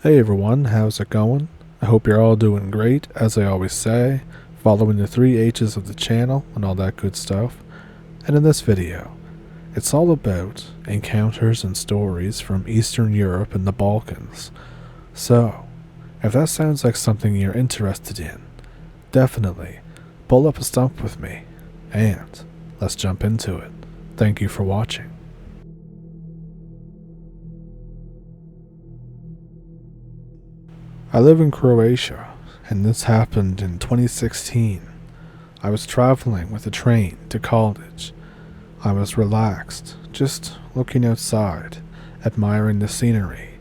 Hey everyone, how's it going? I hope you're all doing great, as I always say, following the 3 H's of the channel and all that good stuff. And in this video, it's all about encounters and stories from Eastern Europe and the Balkans. So, if that sounds like something you're interested in, definitely pull up a stump with me, and let's jump into it. Thank you for watching. I live in Croatia, and this happened in 2016. I was traveling with a train to college. I was relaxed, just looking outside, admiring the scenery.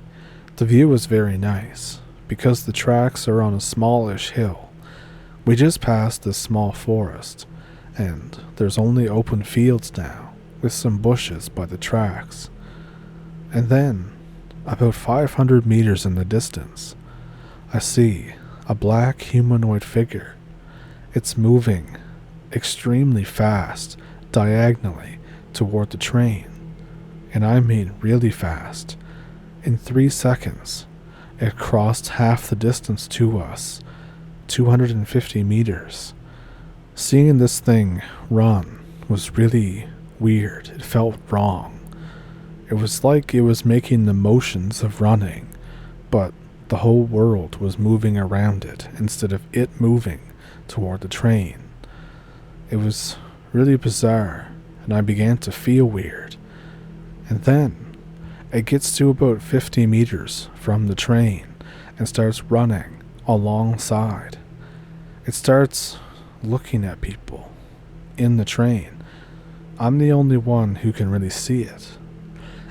The view was very nice, because the tracks are on a smallish hill. We just passed this small forest, and there's only open fields now, with some bushes by the tracks. And then, about 500 meters in the distance, I see a black humanoid figure. It's moving extremely fast, diagonally, toward the train. And I mean really fast. In 3 seconds, it crossed half the distance to us, 250 meters. Seeing this thing run was really weird. It felt wrong. It was like it was making the motions of running, but the whole world was moving around it instead of it moving toward the train. It was really bizarre, and I began to feel weird. And then it gets to about 50 meters from the train and starts running alongside. It starts looking at people in the train. I'm the only one who can really see it.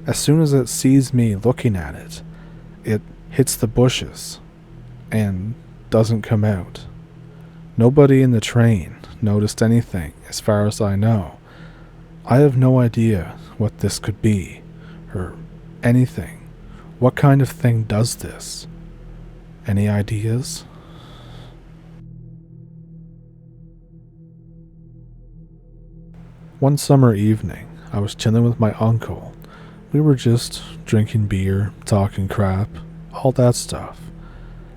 As soon as it sees me looking at it, it hits the bushes and doesn't come out. Nobody in the train noticed anything as far as I know. I have no idea what this could be or anything. What kind of thing does this? Any ideas? One summer evening, I was chilling with my uncle. We were just drinking beer, talking crap, all that stuff.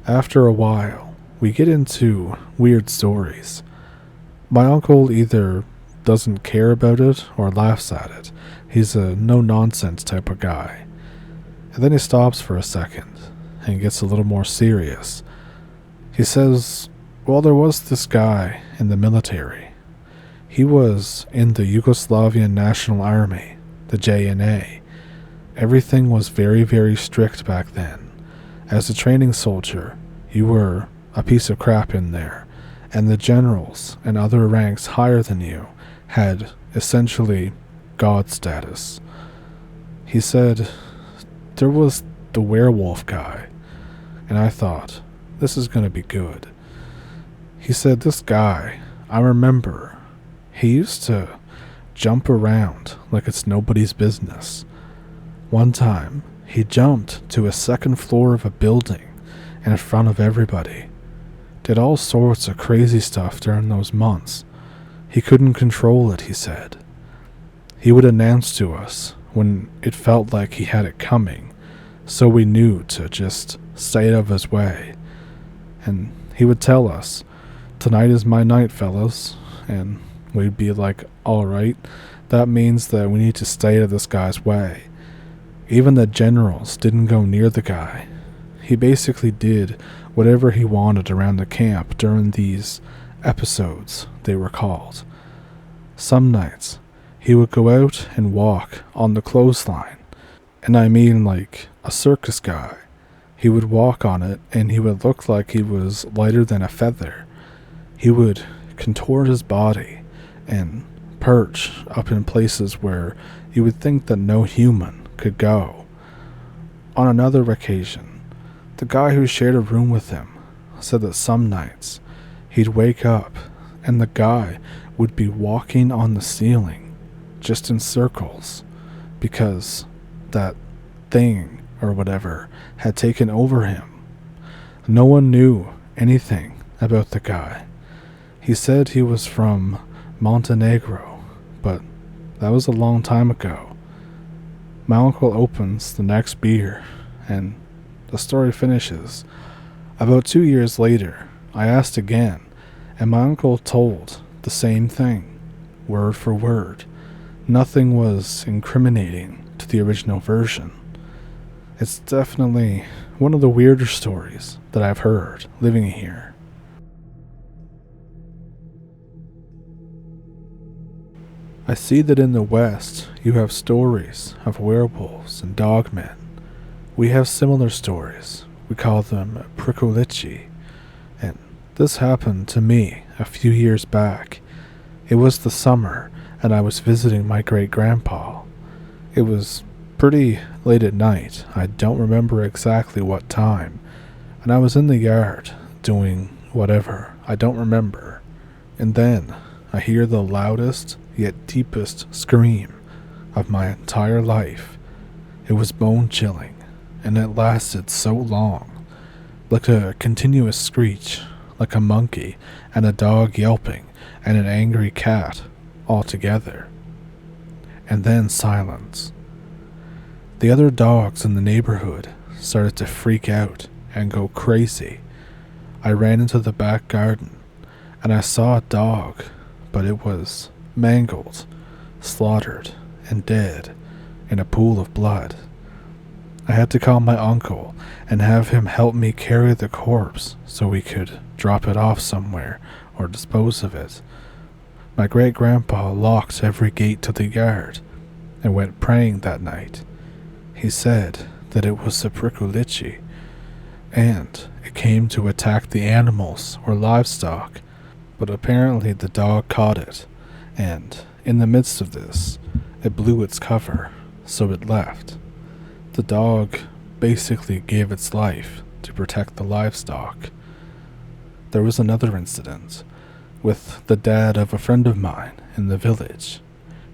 After a while, we get into weird stories. My uncle either doesn't care about it or laughs at it. He's a no-nonsense type of guy. And then he stops for a second and gets a little more serious. He says, well, there was this guy in the military. He was in the Yugoslavian National Army, the JNA. Everything was very, very strict back then. As a training soldier, you were a piece of crap in there, and the generals and other ranks higher than you had essentially god status. He said, there was the werewolf guy, and I thought, this is going to be good. He said, this guy, I remember, he used to jump around like it's nobody's business. One time, he jumped to a second floor of a building in front of everybody. Did all sorts of crazy stuff during those months. He couldn't control it, he said. He would announce to us when it felt like he had it coming, so we knew to just stay out of his way. And he would tell us, tonight is my night, fellas. And we'd be like, alright, that means that we need to stay out of this guy's way. Even the generals didn't go near the guy. He basically did whatever he wanted around the camp during these episodes, they were called. Some nights, he would go out and walk on the clothesline. And I mean like a circus guy. He would walk on it and he would look like he was lighter than a feather. He would contort his body and perch up in places where you would think that no human could go. On another occasion, the guy who shared a room with him said that some nights he'd wake up and the guy would be walking on the ceiling just in circles because that thing or whatever had taken over him. No one knew anything about the guy. He said he was from Montenegro, but that was a long time ago. My uncle opens the next beer, and the story finishes. About 2 years later, I asked again, and my uncle told the same thing, word for word. Nothing was incriminating to the original version. It's definitely one of the weirder stories that I've heard living here. I see that in the West you have stories of werewolves and dogmen. We have similar stories. We call them Pricolici. And this happened to me a few years back. It was the summer, and I was visiting my great-grandpa. It was pretty late at night. I don't remember exactly what time. And I was in the yard doing whatever. I don't remember. And then I hear the loudest yet deepest scream of my entire life. It was bone-chilling, and it lasted so long, like a continuous screech, like a monkey and a dog yelping and an angry cat all together. And then silence. The other dogs in the neighborhood started to freak out and go crazy. I ran into the back garden, and I saw a dog, but it was mangled, slaughtered, and dead in a pool of blood. I had to call my uncle and have him help me carry the corpse so we could drop it off somewhere or dispose of it. My great-grandpa locked every gate to the yard and went praying that night. He said that it was a Pricolici, and it came to attack the animals or livestock, but apparently the dog caught it, and in the midst of this, it blew its cover, so it left. The dog basically gave its life to protect the livestock. There was another incident with the dad of a friend of mine in the village.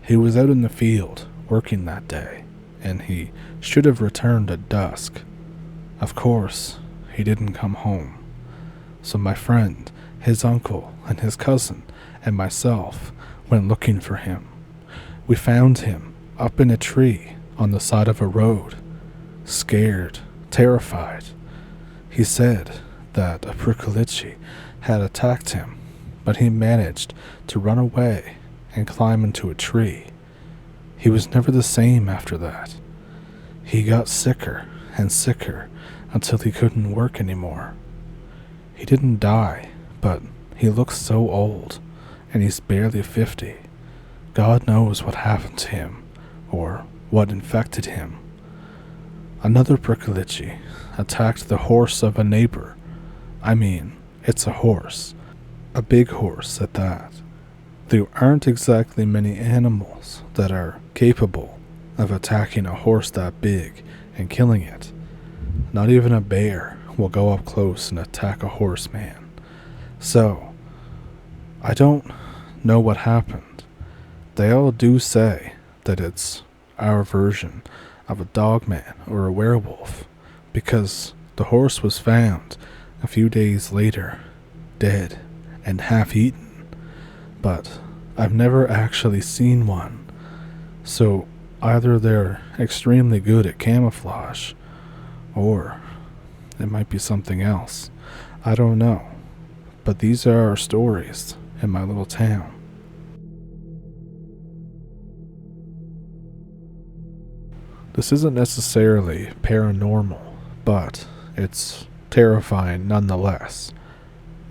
He was out in the field working that day, and he should have returned at dusk. Of course, he didn't come home. So my friend, his uncle, and his cousin, and myself went looking for him. We found him up in a tree on the side of a road, scared, terrified. He said that a Pricolici had attacked him, but he managed to run away and climb into a tree. He was never the same after that. He got sicker and sicker until he couldn't work anymore. He didn't die, but he looks so old, and he's barely 50. God knows what happened to him, or what infected him. Another Pricolici attacked the horse of a neighbor. I mean, it's a horse. A big horse at that. There aren't exactly many animals that are capable of attacking a horse that big and killing it. Not even a bear will go up close and attack a horseman. So, I don't know what happened. They all do say that it's our version of a dogman or a werewolf, because the horse was found a few days later, dead and half-eaten, but I've never actually seen one. So either they're extremely good at camouflage, or it might be something else. I don't know. But these are our stories in my little town. This isn't necessarily paranormal, but it's terrifying nonetheless.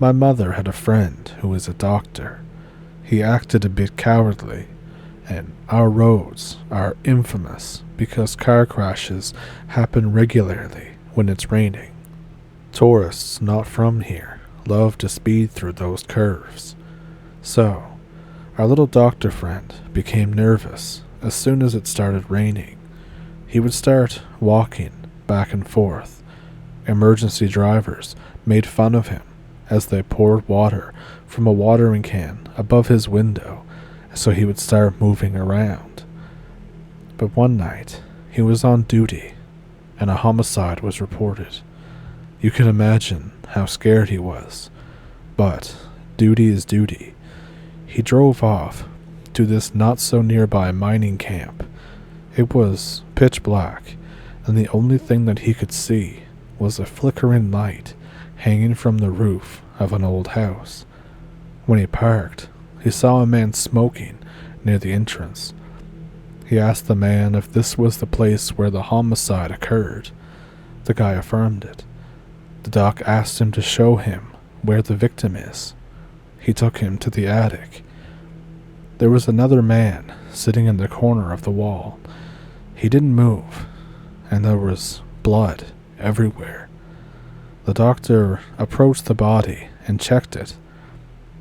My mother had a friend who was a doctor. He acted a bit cowardly, and our roads are infamous because car crashes happen regularly when it's raining. Tourists not from here love to speed through those curves. So, our little doctor friend became nervous as soon as it started raining. He would start walking back and forth. Emergency drivers made fun of him as they poured water from a watering can above his window, so he would start moving around. But one night, he was on duty, and a homicide was reported. You can imagine how scared he was, but duty is duty. He drove off to this not-so-nearby mining camp. It was pitch black, and the only thing that he could see was a flickering light hanging from the roof of an old house. When he parked, he saw a man smoking near the entrance. He asked the man if this was the place where the homicide occurred. The guy affirmed it. The doc asked him to show him where the victim is. He took him to the attic. There was another man sitting in the corner of the wall. He didn't move, and there was blood everywhere. The doctor approached the body and checked it.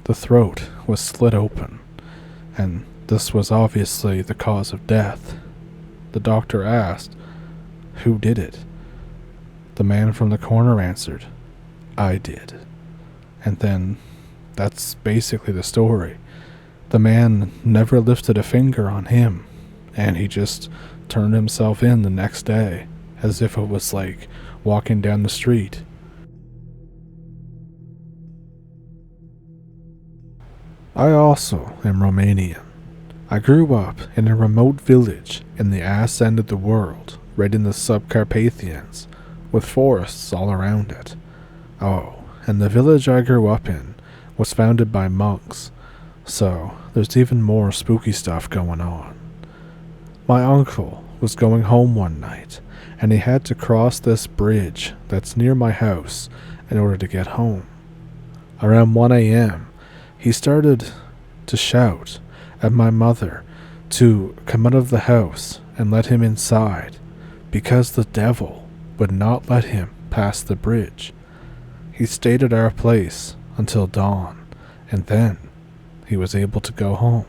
The throat was slit open, and this was obviously the cause of death. The doctor asked, "Who did it?" The man from the corner answered, "I did." And then, that's basically the story. The man never lifted a finger on him, and he just turned himself in the next day, as if it was like walking down the street. I also am Romanian. I grew up in a remote village in the ass end of the world, right in the Subcarpathians, with forests all around it. Oh, and the village I grew up in was founded by monks, so there's even more spooky stuff going on. My uncle was going home one night, and he had to cross this bridge that's near my house in order to get home. Around 1 a.m., he started to shout at my mother to come out of the house and let him inside, because the devil would not let him pass the bridge. He stayed at our place until dawn, and then he was able to go home.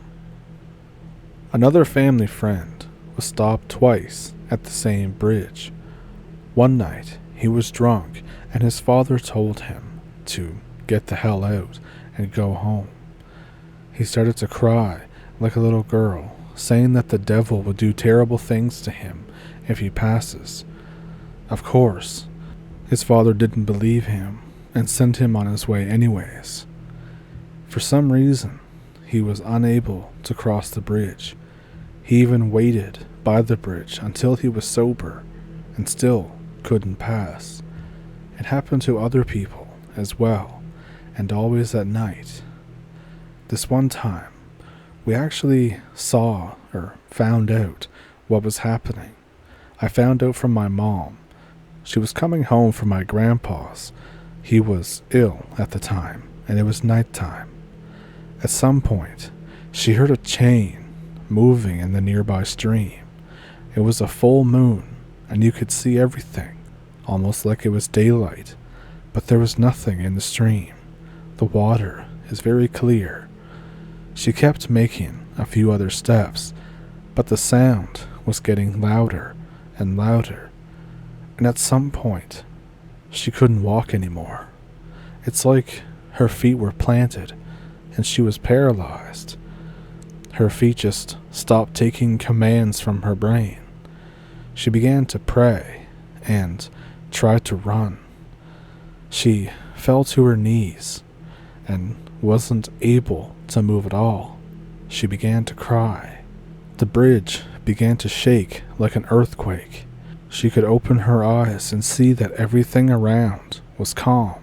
Another family friend was stopped twice at the same bridge. One night he was drunk, and his father told him to get the hell out and go home. He started to cry like a little girl, saying that the devil would do terrible things to him if he passes. Of course, his father didn't believe him and sent him on his way anyways. For some reason, he was unable to cross the bridge. He even waited by the bridge until he was sober and still couldn't pass. It happened to other people as well, and always at night. This one time, we actually saw or found out what was happening. I found out from my mom. She was coming home from my grandpa's. He was ill at the time, and it was nighttime. At some point, she heard a chain moving in the nearby stream. It was a full moon, and you could see everything, almost like it was daylight, but there was nothing in the stream. The water is very clear. She kept making a few other steps, but the sound was getting louder and louder, and at some point, she couldn't walk anymore. It's like her feet were planted, and she was paralyzed. Her feet just stopped taking commands from her brain. She began to pray and tried to run. She fell to her knees and wasn't able to move at all. She began to cry. The bridge began to shake like an earthquake. She could open her eyes and see that everything around was calm.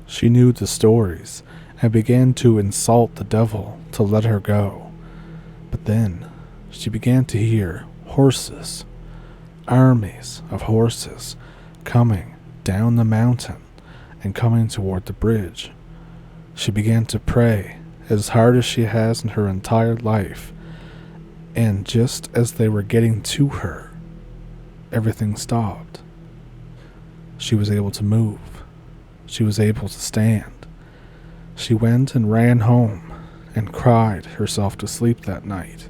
She knew the stories and began to insult the devil to let her go. But then she began to hear horses, armies of horses, coming down the mountain and coming toward the bridge. She began to pray as hard as she has in her entire life, and just as they were getting to her, everything stopped. She was able to move. She was able to stand. She went and ran home and cried herself to sleep that night.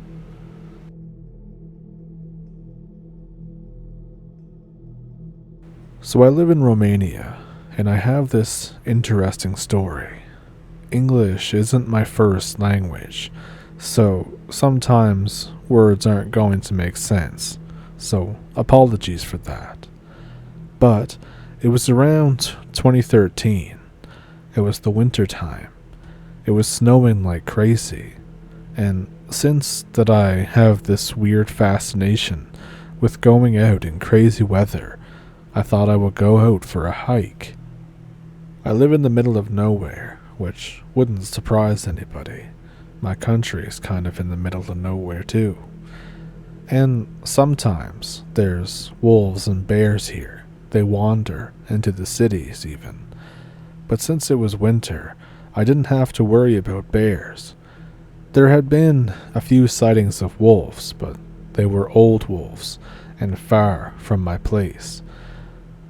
So I live in Romania, and I have this interesting story. English isn't my first language, so sometimes words aren't going to make sense, so apologies for that. But it was around 2013. It was the winter time. It was snowing like crazy, and since that I have this weird fascination with going out in crazy weather, I thought I would go out for a hike. I live in the middle of nowhere, which wouldn't surprise anybody. My country is kind of in the middle of nowhere too. And sometimes there's wolves and bears here. They wander into the cities even. But since it was winter, I didn't have to worry about bears. There had been a few sightings of wolves, but they were old wolves and far from my place.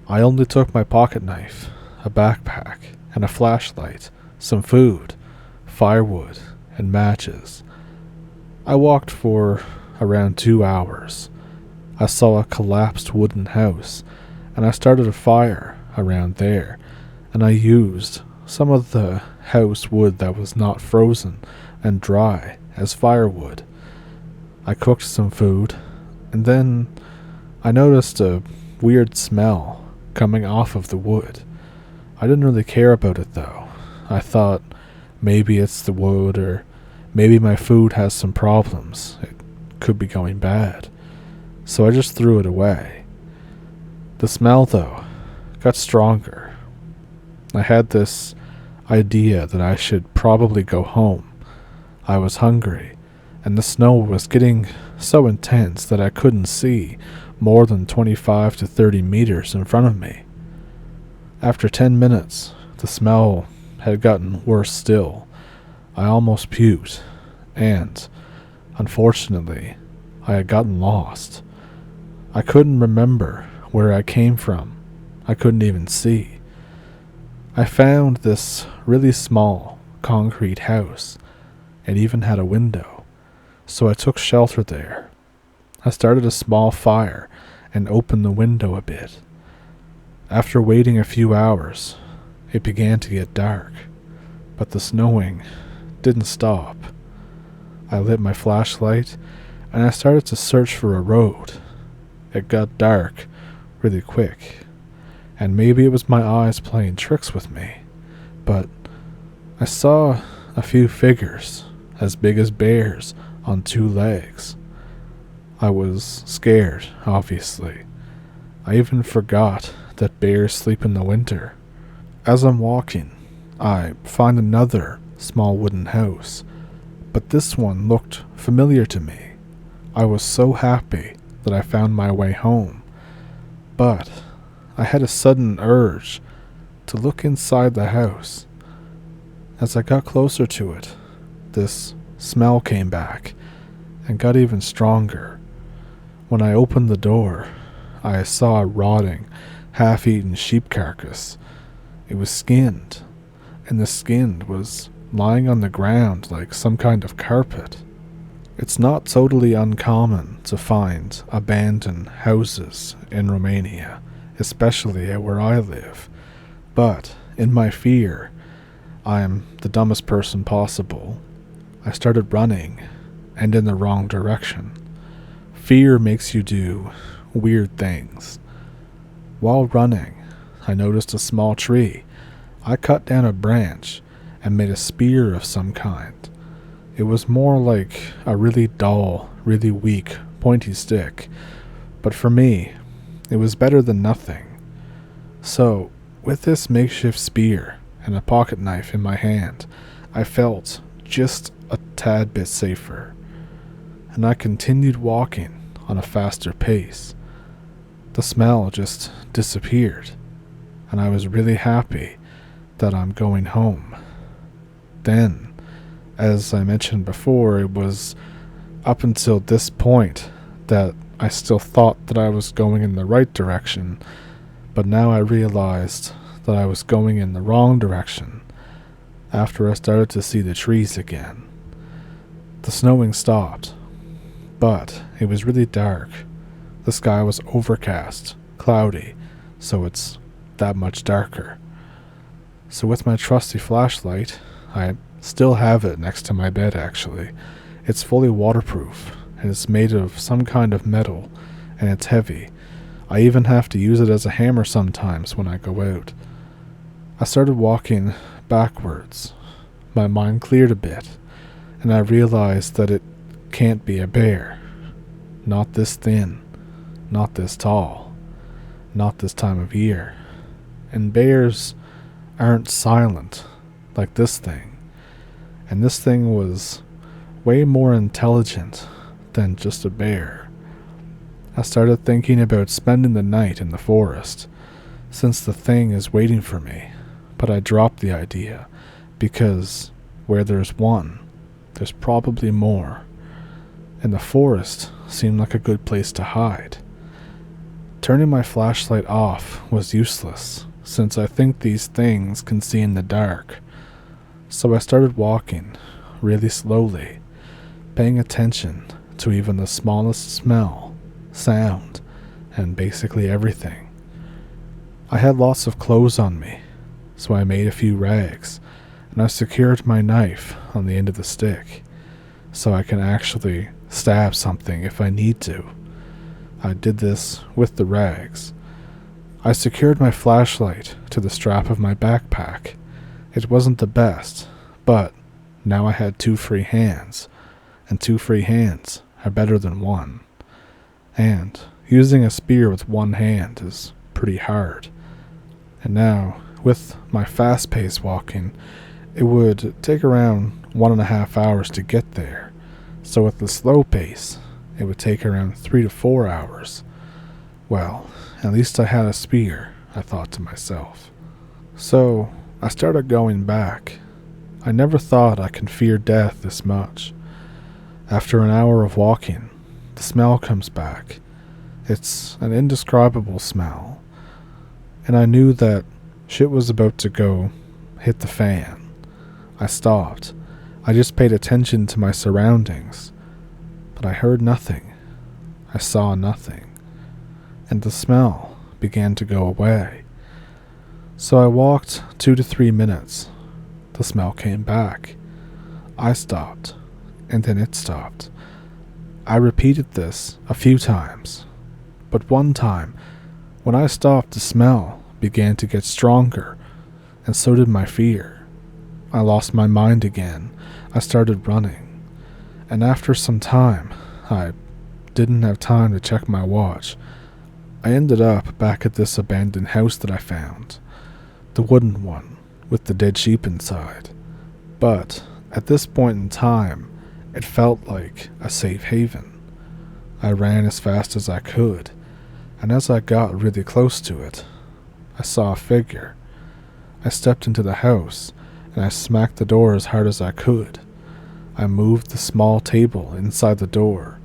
I only took my pocket knife, a backpack, and a flashlight, some food, firewood, and matches. I walked for around 2 hours. I saw a collapsed wooden house, and I started a fire around there, and I used some of the house wood that was not frozen and dry as firewood. I cooked some food, and then I noticed a weird smell coming off of the wood. I didn't really care about it though. I thought maybe it's the wood, or maybe my food has some problems. It could be going bad. So I just threw it away. The smell though got stronger. I had this idea that I should probably go home. I was hungry, and the snow was getting so intense that I couldn't see more than 25 to 30 meters in front of me. After 10 minutes, the smell had gotten worse still. I almost puked, and, unfortunately, I had gotten lost. I couldn't remember where I came from. I couldn't even see. I found this really small concrete house. It even had a window, so I took shelter there. I started a small fire and opened the window a bit. After waiting a few hours, it began to get dark, but the snowing didn't stop. I lit my flashlight and I started to search for a road. It got dark really quick, and maybe it was my eyes playing tricks with me, but I saw a few figures as big as bears on 2 legs. I was scared, obviously. I even forgot that bears sleep in the winter. As I'm walking, I find another small wooden house, but this one looked familiar to me. I was so happy that I found my way home, but I had a sudden urge to look inside the house. As I got closer to it, this smell came back and got even stronger. When I opened the door, I saw a rotting, half-eaten sheep carcass. It was skinned, and the skin was lying on the ground like some kind of carpet. It's not totally uncommon to find abandoned houses in Romania, especially where I live, but in my fear, I'm the dumbest person possible. I started running, and in the wrong direction. Fear makes you do weird things. While running, I noticed a small tree. I cut down a branch and made a spear of some kind. It was more like a really dull, really weak, pointy stick, but for me, it was better than nothing. So, with this makeshift spear and a pocket knife in my hand, I felt just a tad bit safer, and I continued walking on a faster pace. The smell just disappeared, and I was really happy that I'm going home. Then, as I mentioned before, it was up until this point that I still thought that I was going in the right direction, but now I realized that I was going in the wrong direction after I started to see the trees again. The snowing stopped, but it was really dark. The sky was overcast, cloudy, so it's that much darker. So with my trusty flashlight, I still have it next to my bed actually. It's fully waterproof, and it's made of some kind of metal, and it's heavy. I even have to use it as a hammer sometimes when I go out. I started walking backwards. My mind cleared a bit, and I realized that it can't be a bear. Not this thin, not this tall. not this time of year. And bears aren't silent like this thing. And this thing was way more intelligent than just a bear. I started thinking about spending the night in the forest, since the thing is waiting for me, but I dropped the idea, because where there's one, there's probably more, and the forest seemed like a good place to hide. Turning my flashlight off was useless, since I think these things can see in the dark, so I started walking really slowly, paying attention to even the smallest smell, sound, and basically everything. I had lots of clothes on me, so I made a few rags, and I secured my knife on the end of the stick, so I can actually stab something if I need to. I did this with the rags. I secured my flashlight to the strap of my backpack. It wasn't the best, but now I had 2 free hands, and 2 free hands are better than 1. And using a spear with 1 hand is pretty hard. And now, with my fast-paced walking, it would take around 1.5 hours to get there, so with the slow pace, it would take around 3 to 4 hours. Well, at least I had a spear, I thought to myself. So, I started going back. I never thought I could fear death this much. After an hour of walking, the smell comes back. It's an indescribable smell, and I knew that shit was about to hit the fan. I stopped. I just paid attention to my surroundings, but I heard nothing. I saw nothing, and the smell began to go away. So I walked 2 to 3 minutes. The smell came back. I stopped, and then it stopped. I repeated this a few times, but one time, when I stopped, the smell began to get stronger, and so did my fear. I lost my mind again. I started running, and after some time, I didn't have time to check my watch. I ended up back at this abandoned house that I found, the wooden one with the dead sheep inside. But at this point in time, it felt like a safe haven. I ran as fast as I could, and as I got really close to it, I saw a figure. I stepped into the house, and I smacked the door as hard as I could. I moved the small table inside the door,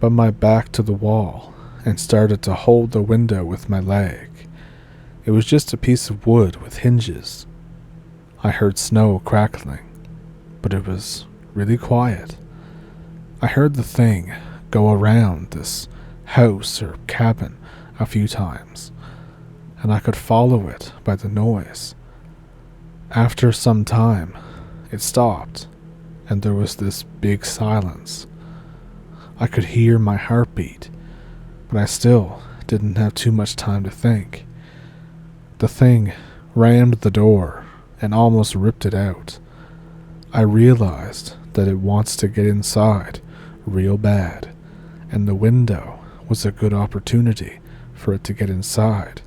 but my back to the wall, and started to hold the window with my leg. It was just a piece of wood with hinges. I heard snow crackling, but it was really quiet. I heard the thing go around this house or cabin a few times, and I could follow it by the noise. After some time, it stopped, and there was this big silence. I could hear my heartbeat, but I still didn't have too much time to think. The thing rammed the door and almost ripped it out. I realized that it wants to get inside real bad, and the window was a good opportunity for it to get inside.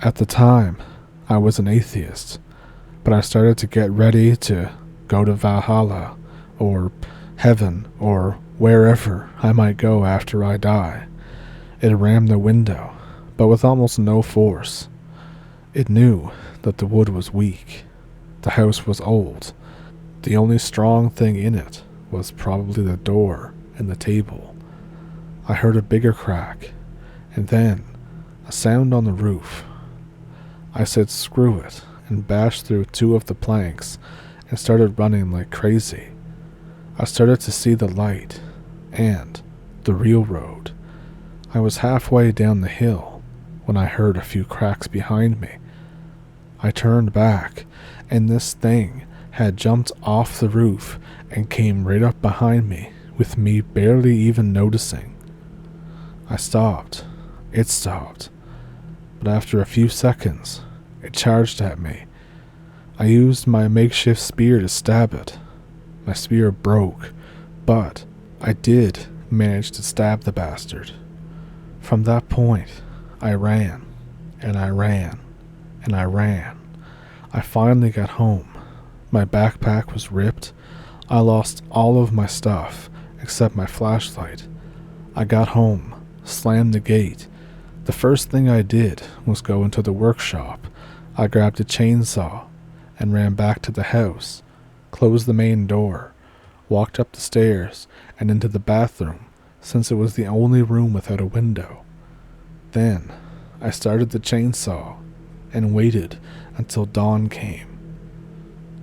At the time, I was an atheist, but I started to get ready to go to Valhalla, or heaven, or wherever I might go after I die. It rammed the window, but with almost no force. It knew that the wood was weak. The house was old. The only strong thing in it was probably the door and the table. I heard a bigger crack, and then a sound on the roof. I said screw it, and bashed through 2 of the planks and started running like crazy. I started to see the light and the real road. I was halfway down the hill when I heard a few cracks behind me. I turned back, and this thing had jumped off the roof and came right up behind me, with me barely even noticing. I stopped. It stopped. But after a few seconds, it charged at me. I used my makeshift spear to stab it. My spear broke, but I did manage to stab the bastard. From that point, I ran, and I ran, and I ran. I finally got home. My backpack was ripped. I lost all of my stuff, except my flashlight. I got home, slammed the gate. The first thing I did was go into the workshop. I grabbed a chainsaw and ran back to the house, closed the main door, walked up the stairs and into the bathroom, since it was the only room without a window. Then I started the chainsaw and waited until dawn came.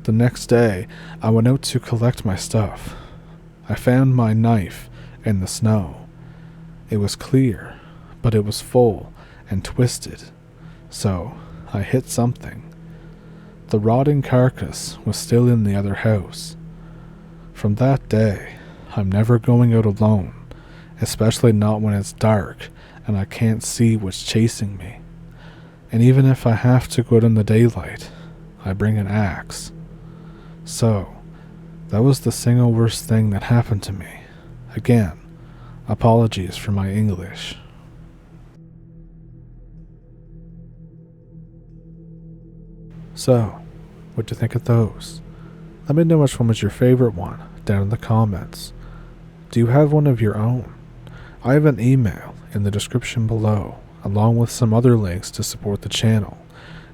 The next day, I went out to collect my stuff. I found my knife in the snow. It was clear, but it was full and twisted, so I hit something. The rotting carcass was still in the other house. From that day, I'm never going out alone, especially not when it's dark and I can't see what's chasing me. And even if I have to go out in the daylight, I bring an axe. So, that was the single worst thing that happened to me. Again, apologies for my English. So, what'd you think of those? Let me know which one was your favorite one down in the comments. Do you have one of your own? I have an email in the description below, along with some other links to support the channel.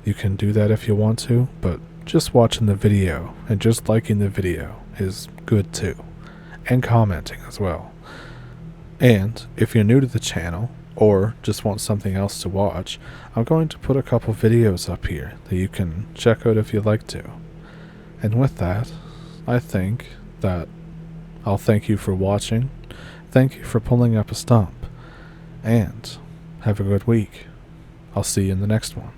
You can do that if you want to, but just watching the video and just liking the video is good too, and commenting as well. And if you're new to the channel, or just want something else to watch, I'm going to put a couple videos up here that you can check out if you'd like to. And with that, I think that I'll thank you for watching, thank you for pulling up a stump, and have a good week. I'll see you in the next one.